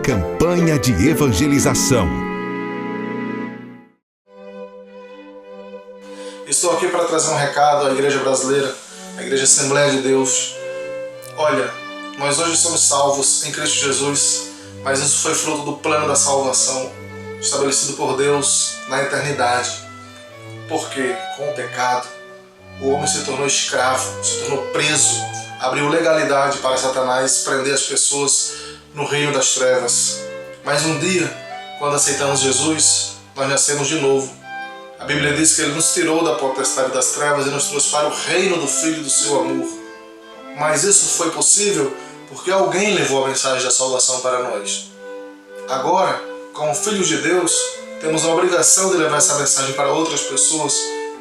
Campanha de evangelização. Estou aqui para trazer um recado à Igreja Brasileira, à Igreja Assembleia de Deus. Olha, nós hoje somos salvos em Cristo Jesus, mas isso foi fruto do plano da salvação estabelecido por Deus na eternidade. Porque com o pecado, o homem se tornou escravo, se tornou preso, abriu legalidade para Satanás prender as pessoas no reino das trevas. Mas um dia, quando aceitamos Jesus, nós nascemos de novo. A Bíblia diz que Ele nos tirou da potestade das trevas e nos trouxe para o reino do Filho do seu amor. Mas isso foi possível porque alguém levou a mensagem da salvação para nós. Agora, como filhos de Deus, temos a obrigação de levar essa mensagem para outras pessoas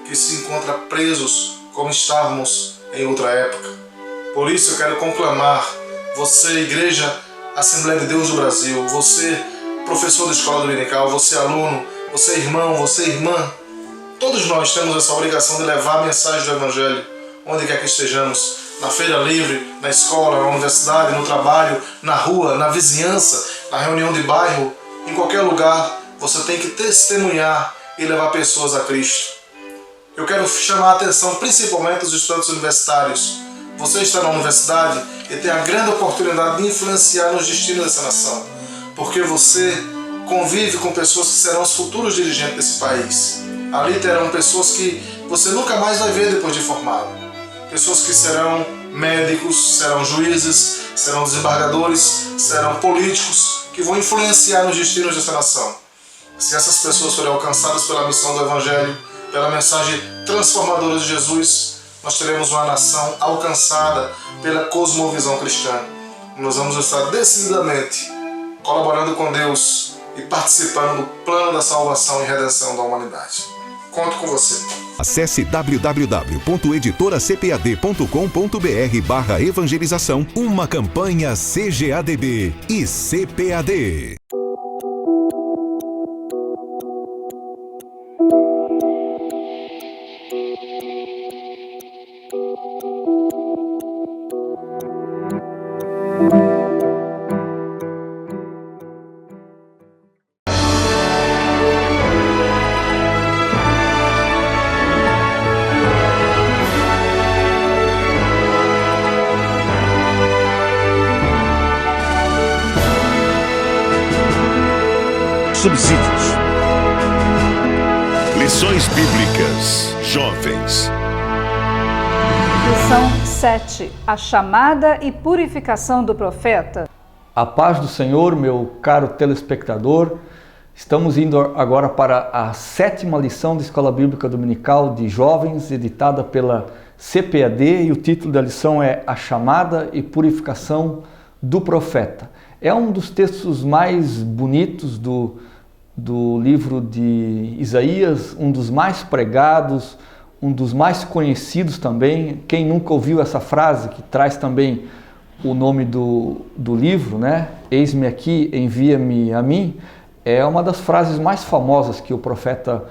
que se encontram presos como estávamos em outra época. Por isso eu quero conclamar você, Igreja Assembleia de Deus do Brasil, você, professor da escola dominical, você, aluno, você, irmão, você, irmã, todos nós temos essa obrigação de levar a mensagem do Evangelho, onde quer que estejamos, na feira livre, na escola, na universidade, no trabalho, na rua, na vizinhança, na reunião de bairro, em qualquer lugar, você tem que testemunhar e levar pessoas a Cristo. Eu quero chamar a atenção principalmente dos estudantes universitários. Você está na universidade e tem a grande oportunidade de influenciar nos destinos dessa nação, porque você convive com pessoas que serão os futuros dirigentes desse país. Ali terão pessoas que você nunca mais vai ver depois de formado. Pessoas que serão médicos, serão juízes, serão desembargadores, serão políticos, que vão influenciar nos destinos dessa nação. Se essas pessoas forem alcançadas pela missão do Evangelho, pela mensagem transformadora de Jesus, nós teremos uma nação alcançada pela cosmovisão cristã. Nós vamos estar decididamente colaborando com Deus e participando do plano da salvação e redenção da humanidade. Conto com você. Acesse www.editoracpad.com.br/evangelização, uma campanha CGADB e CPAD. Subsídios. Lições Bíblicas Jovens. Lição 7. A chamada e purificação do profeta. A paz do Senhor, meu caro telespectador. Estamos indo agora para a 7ª lição da Escola Bíblica Dominical de Jovens, editada pela CPAD, e o título da lição é A chamada e purificação do profeta. É um dos textos mais bonitos do livro de Isaías, um dos mais pregados, um dos mais conhecidos também. Quem nunca ouviu essa frase, que traz também o nome do livro, né? Eis-me aqui, envia-me a mim, é uma das frases mais famosas que o profeta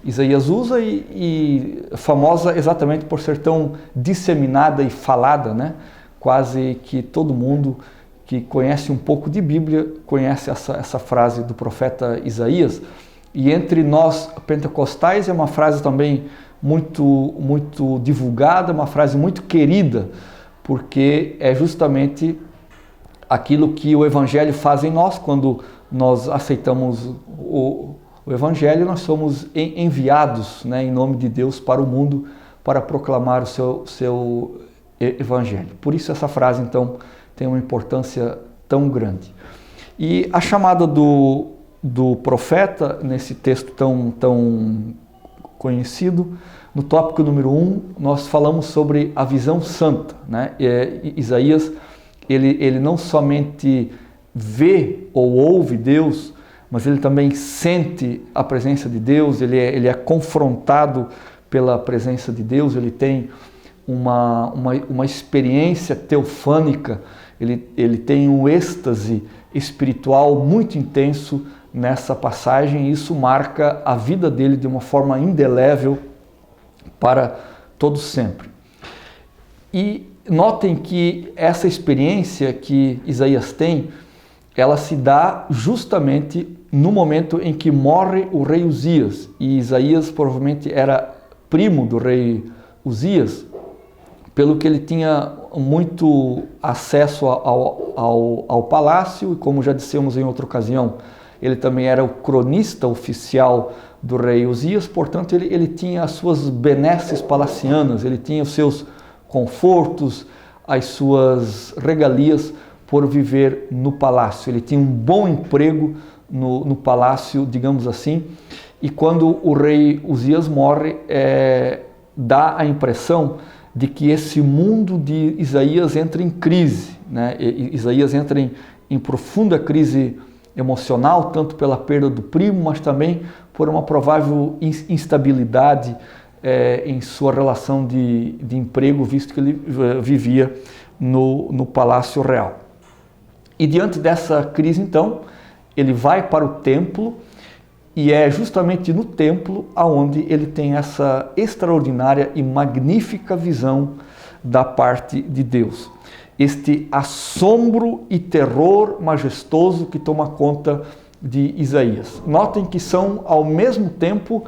Isaías usa e famosa exatamente por ser tão disseminada e falada, né? Quase que todo mundo que conhece um pouco de Bíblia conhece essa frase do profeta Isaías. E entre nós pentecostais é uma frase também muito divulgada, uma frase muito querida, porque é justamente aquilo que o Evangelho faz em nós. Quando nós aceitamos o Evangelho, nós somos enviados, né, em nome de Deus para o mundo para proclamar o seu Evangelho. Por isso essa frase, então, tem uma importância tão grande. E a chamada do profeta, nesse texto tão conhecido, no tópico número 1, nós falamos sobre a visão santa, né? Isaías, ele não somente vê ou ouve Deus, mas ele também sente a presença de Deus, ele é confrontado pela presença de Deus, ele tem uma experiência teofânica, ele tem um êxtase espiritual muito intenso nessa passagem, e isso marca a vida dele de uma forma indelével para todo sempre. E notem que essa experiência que Isaías tem ela se dá justamente no momento em que morre o rei Uzias, e Isaías provavelmente era primo do rei Uzias, pelo que ele tinha muito acesso ao palácio, e como já dissemos em outra ocasião, ele também era o cronista oficial do rei Uzias, portanto ele tinha as suas benesses palacianas, ele tinha os seus confortos, as suas regalias por viver no palácio. Ele tinha um bom emprego no palácio, digamos assim, e quando o rei Uzias morre, dá a impressão de que esse mundo de Isaías entra em crise, né? Isaías entra em profunda crise emocional, tanto pela perda do primo, mas também por uma provável instabilidade em sua relação de emprego, visto que ele vivia no Palácio Real. E diante dessa crise, então, ele vai para o templo, e é justamente no templo aonde ele tem essa extraordinária e magnífica visão da parte de Deus. Este assombro e terror majestoso que toma conta de Isaías. Notem que são, ao mesmo tempo,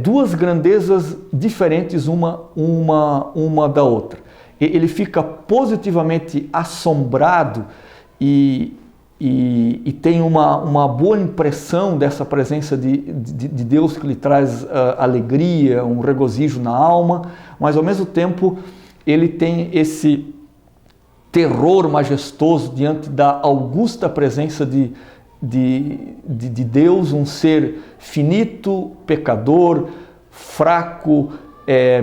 duas grandezas diferentes uma da outra. Ele fica positivamente assombrado e tem uma boa impressão dessa presença de Deus, que lhe traz alegria, um regozijo na alma, mas ao mesmo tempo ele tem esse terror majestoso diante da augusta presença de Deus, um ser finito, pecador, fraco,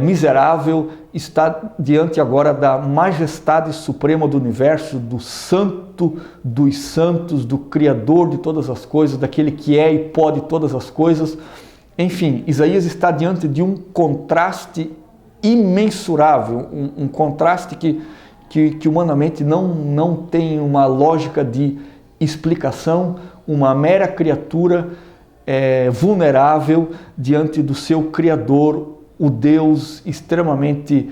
miserável, está diante agora da majestade suprema do universo, do santo dos santos, do Criador de todas as coisas, daquele que é e pode todas as coisas. Enfim, Isaías está diante de um contraste imensurável, um contraste que humanamente não tem uma lógica de explicação, uma mera criatura vulnerável diante do seu Criador, o Deus extremamente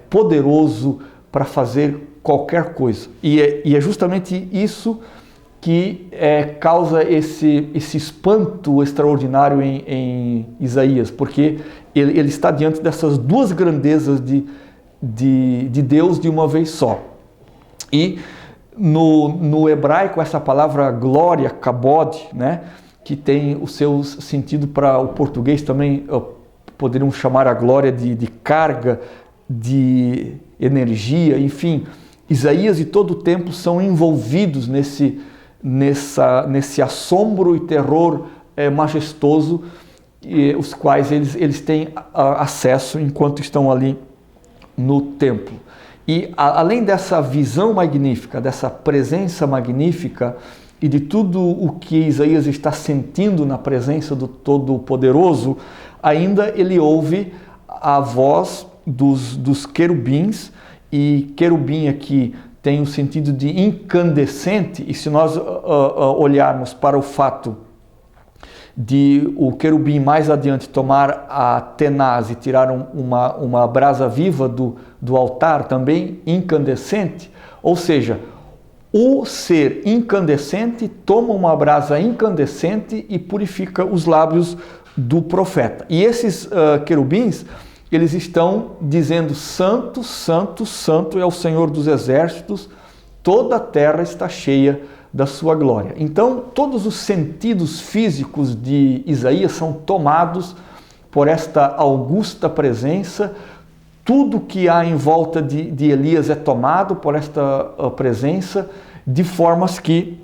poderoso para fazer qualquer coisa. E é justamente isso que causa esse espanto extraordinário em Isaías, porque ele está diante dessas duas grandezas de Deus de uma vez só. E no hebraico, essa palavra glória, kabod, né, que tem o seu sentido para o português também, poderíamos chamar a glória de carga, de energia, enfim. Isaías e todo o templo são envolvidos nesse assombro e terror majestoso, os quais eles têm acesso enquanto estão ali no templo. E além dessa visão magnífica, dessa presença magnífica e de tudo o que Isaías está sentindo na presença do Todo-Poderoso, ainda ele ouve a voz dos querubins, e querubim aqui tem o sentido de incandescente, e se nós olharmos para o fato de o querubim mais adiante tomar a tenaz e tirar uma brasa viva do altar, também incandescente, ou seja, o ser incandescente toma uma brasa incandescente e purifica os lábios do profeta. E esses querubins, eles estão dizendo: Santo, Santo, Santo é o Senhor dos exércitos, toda a terra está cheia da sua glória. Então, todos os sentidos físicos de Isaías são tomados por esta augusta presença. Tudo que há em volta de Elias é tomado por esta presença, de formas que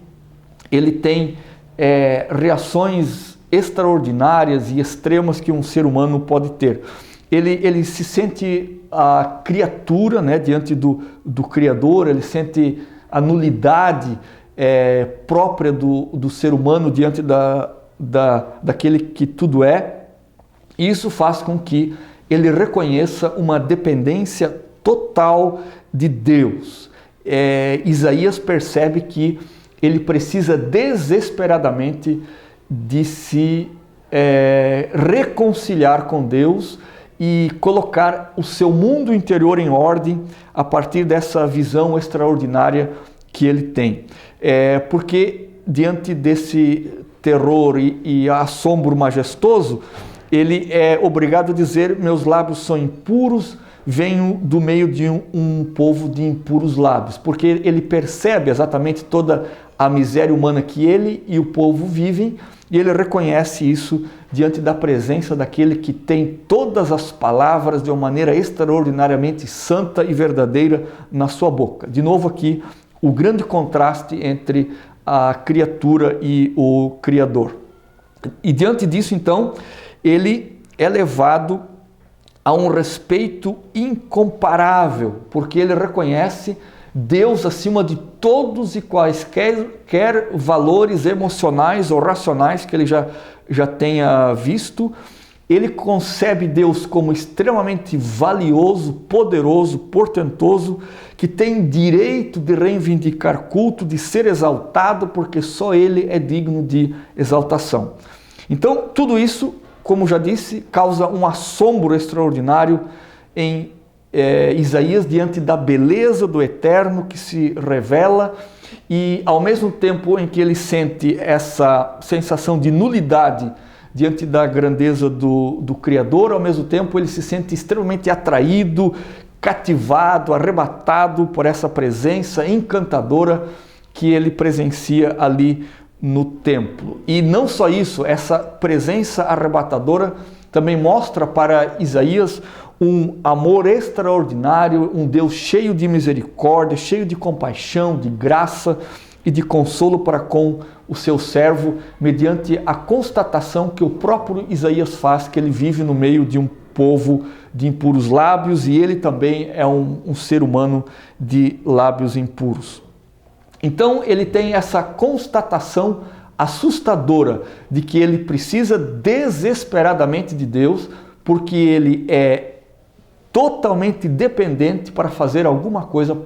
ele tem reações extraordinárias e extremas que um ser humano pode ter. Ele se sente a criatura, né, diante do Criador, ele sente a nulidade própria do ser humano diante daquele que tudo é. Isso faz com que ele reconheça uma dependência total de Deus. Isaías percebe que ele precisa desesperadamente de se reconciliar com Deus e colocar o seu mundo interior em ordem a partir dessa visão extraordinária que ele tem. Porque diante desse terror e assombro majestoso, ele é obrigado a dizer: meus lábios são impuros, venho do meio de um povo de impuros lábios, porque ele percebe exatamente toda a miséria humana que ele e o povo vivem, e ele reconhece isso diante da presença daquele que tem todas as palavras de uma maneira extraordinariamente santa e verdadeira na sua boca. De novo aqui, o grande contraste entre a criatura e o Criador. E diante disso, então, ele é levado a um respeito incomparável, porque ele reconhece Deus acima de todos e quaisquer valores emocionais ou racionais que ele já tenha visto. Ele concebe Deus como extremamente valioso, poderoso, portentoso, que tem direito de reivindicar culto, de ser exaltado, porque só ele é digno de exaltação. Então, tudo isso, como já disse, causa um assombro extraordinário em Isaías diante da beleza do Eterno que se revela, e ao mesmo tempo em que ele sente essa sensação de nulidade diante da grandeza do Criador, ao mesmo tempo ele se sente extremamente atraído, cativado, arrebatado por essa presença encantadora que ele presencia ali no templo. E não só isso, essa presença arrebatadora também mostra para Isaías um amor extraordinário, um Deus cheio de misericórdia, cheio de compaixão, de graça e de consolo para com o seu servo, mediante a constatação que o próprio Isaías faz, que ele vive no meio de um povo de impuros lábios, e ele também é um ser humano de lábios impuros. Então ele tem essa constatação assustadora de que ele precisa desesperadamente de Deus, porque ele é totalmente dependente para fazer alguma coisa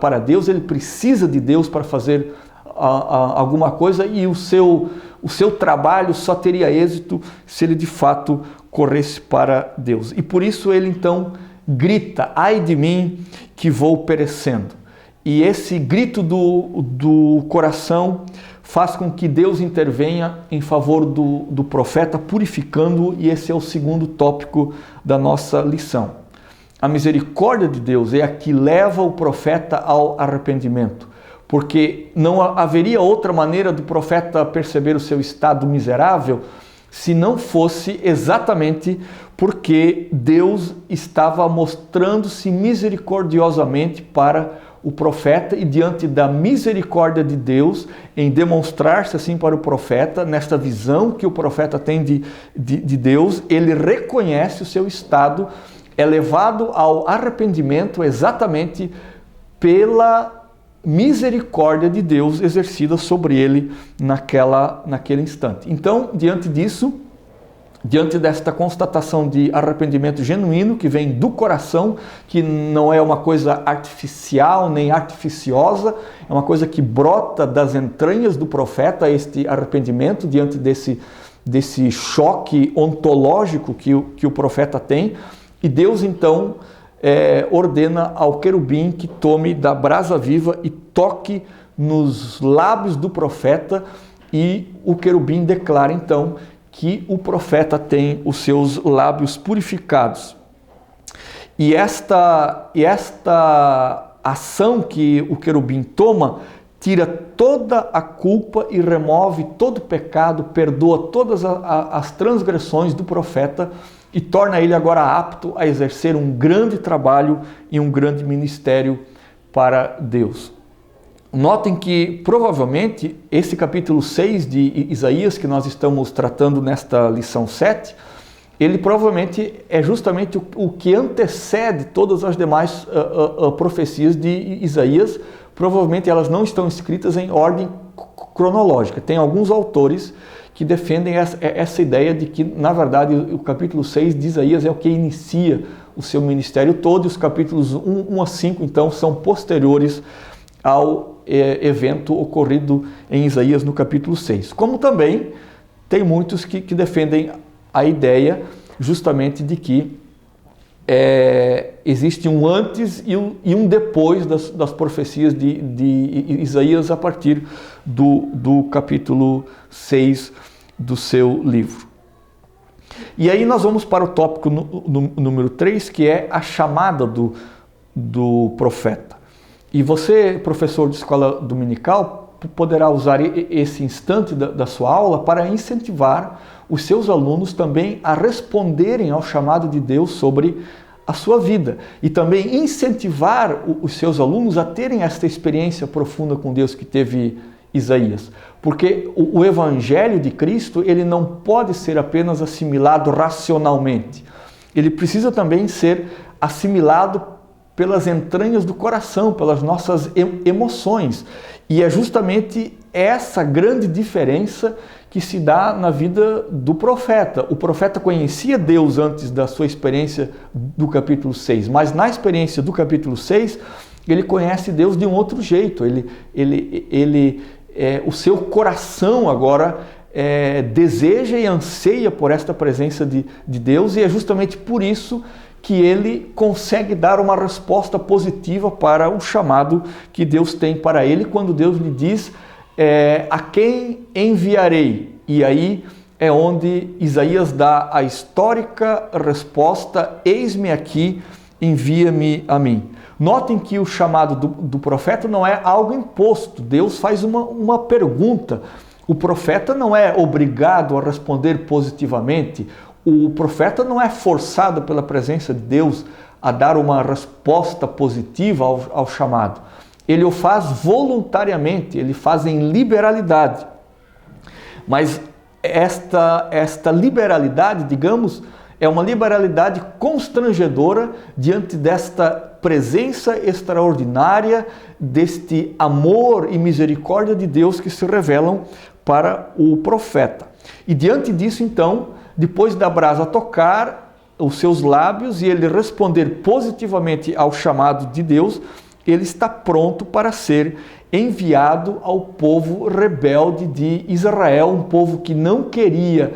para Deus, ele precisa de Deus para fazer alguma coisa, e o seu trabalho só teria êxito se ele de fato corresse para Deus. E por isso ele então grita: ai de mim que vou perecendo. E esse grito do coração faz com que Deus intervenha em favor do profeta, purificando-o, e esse é o segundo tópico da nossa lição. A misericórdia de Deus é a que leva o profeta ao arrependimento, porque não haveria outra maneira do profeta perceber o seu estado miserável se não fosse exatamente porque Deus estava mostrando-se misericordiosamente para o profeta, e diante da misericórdia de Deus em demonstrar-se assim para o profeta, nesta visão que o profeta tem de Deus, ele reconhece o seu estado, é levado ao arrependimento exatamente pela misericórdia de Deus exercida sobre ele naquele instante. Então, diante disso, diante desta constatação de arrependimento genuíno que vem do coração, que não é uma coisa artificial nem artificiosa, é uma coisa que brota das entranhas do profeta, este arrependimento diante desse choque ontológico que o profeta tem. E Deus então ordena ao querubim que tome da brasa viva e toque nos lábios do profeta, e o querubim declara então que o profeta tem os seus lábios purificados. E esta ação que o querubim toma tira toda a culpa e remove todo o pecado, perdoa todas as transgressões do profeta e torna ele agora apto a exercer um grande trabalho e um grande ministério para Deus. Notem que, provavelmente, esse capítulo 6 de Isaías, que nós estamos tratando nesta lição 7, ele provavelmente é justamente o que antecede todas as demais profecias de Isaías. Provavelmente elas não estão escritas em ordem cronológica. Tem alguns autores que defendem essa ideia de que, na verdade, o capítulo 6 de Isaías é o que inicia o seu ministério todo, e os capítulos 1 a 5, então, são posteriores ao evento ocorrido em Isaías no capítulo 6. Como também tem muitos que defendem a ideia justamente de que existe um antes e um depois das profecias de Isaías a partir do capítulo 6 do seu livro. E aí nós vamos para o tópico número 3, que é a chamada do profeta. E você, professor de escola dominical, poderá usar esse instante da sua aula para incentivar os seus alunos também a responderem ao chamado de Deus sobre a sua vida. E também incentivar os seus alunos a terem esta experiência profunda com Deus que teve Isaías. Porque o Evangelho de Cristo, ele não pode ser apenas assimilado racionalmente. Ele precisa também ser assimilado pelas entranhas do coração, pelas nossas emoções. E é justamente essa grande diferença que se dá na vida do profeta. O profeta conhecia Deus antes da sua experiência do capítulo 6, mas na experiência do capítulo 6, ele conhece Deus de um outro jeito. O seu coração agora deseja e anseia por esta presença de Deus, e é justamente por isso que ele consegue dar uma resposta positiva para o chamado que Deus tem para ele, quando Deus lhe diz: a quem enviarei? E aí é onde Isaías dá a histórica resposta: eis-me aqui, envia-me a mim. Notem que o chamado do profeta não é algo imposto. Deus faz uma pergunta. O profeta não é obrigado a responder positivamente. O profeta não é forçado pela presença de Deus a dar uma resposta positiva ao chamado. Ele o faz voluntariamente, ele faz em liberalidade. Mas esta liberalidade, digamos, é uma liberalidade constrangedora diante desta presença extraordinária, deste amor e misericórdia de Deus que se revelam para o profeta. E diante disso, então, depois da brasa tocar os seus lábios e ele responder positivamente ao chamado de Deus, ele está pronto para ser enviado ao povo rebelde de Israel, um povo que não queria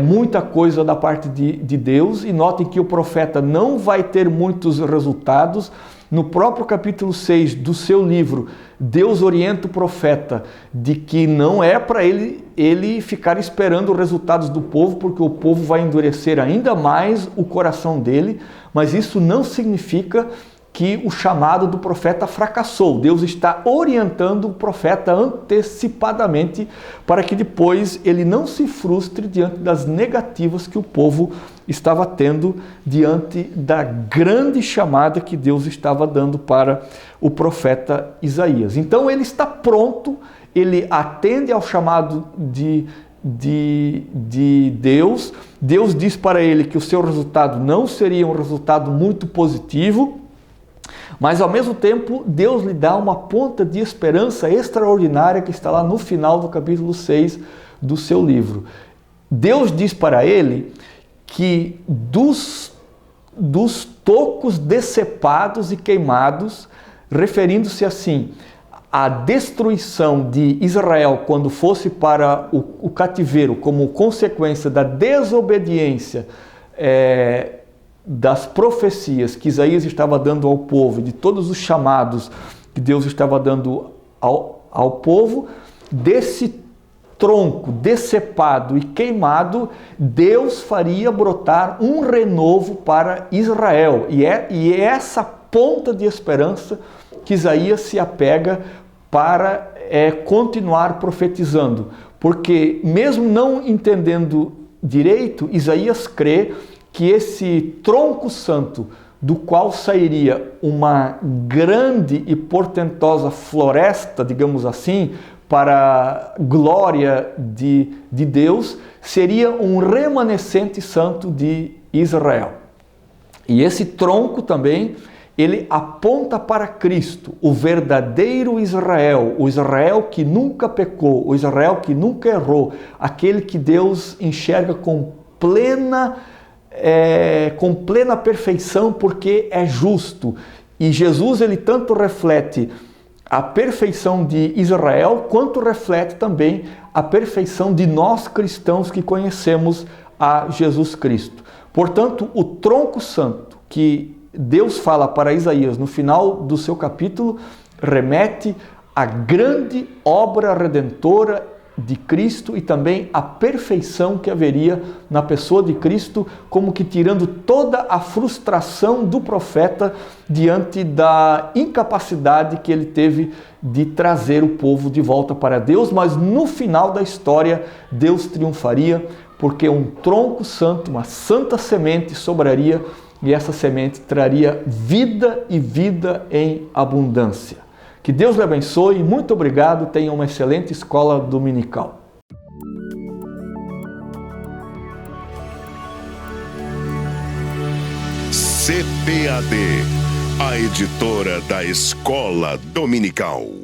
muita coisa da parte de Deus. E notem que o profeta não vai ter muitos resultados. No próprio capítulo 6 do seu livro, Deus orienta o profeta de que não é para ele ficar esperando os resultados do povo, porque o povo vai endurecer ainda mais o coração dele, mas isso não significa que o chamado do profeta fracassou. Deus está orientando o profeta antecipadamente para que depois ele não se frustre diante das negativas que o povo estava tendo diante da grande chamada que Deus estava dando para o profeta Isaías. Então ele está pronto, ele atende ao chamado de Deus. Deus diz para ele que o seu resultado não seria um resultado muito positivo, mas ao mesmo tempo Deus lhe dá uma ponta de esperança extraordinária que está lá no final do capítulo 6 do seu livro. Deus diz para ele que dos tocos decepados e queimados, referindo-se assim à destruição de Israel quando fosse para o cativeiro, como consequência da desobediência das profecias que Isaías estava dando ao povo, de todos os chamados que Deus estava dando ao povo, desse tronco decepado e queimado, Deus faria brotar um renovo para Israel. E é essa ponta de esperança que Isaías se apega para continuar profetizando. Porque mesmo não entendendo direito, Isaías crê que esse tronco santo, do qual sairia uma grande e portentosa floresta, digamos assim, para a glória de Deus, seria um remanescente santo de Israel. E esse tronco também, ele aponta para Cristo, o verdadeiro Israel, o Israel que nunca pecou, o Israel que nunca errou, aquele que Deus enxerga com plena perfeição, porque é justo. E Jesus, ele tanto reflete a perfeição de Israel, quanto reflete também a perfeição de nós cristãos que conhecemos a Jesus Cristo. Portanto, o tronco santo que Deus fala para Isaías no final do seu capítulo remete à grande obra redentora de Cristo e também a perfeição que haveria na pessoa de Cristo, como que tirando toda a frustração do profeta diante da incapacidade que ele teve de trazer o povo de volta para Deus, mas no final da história Deus triunfaria, porque um tronco santo, uma santa semente sobraria e essa semente traria vida e vida em abundância. Que Deus lhe abençoe, muito obrigado, tenha uma excelente escola dominical. CPAD, a editora da Escola Dominical.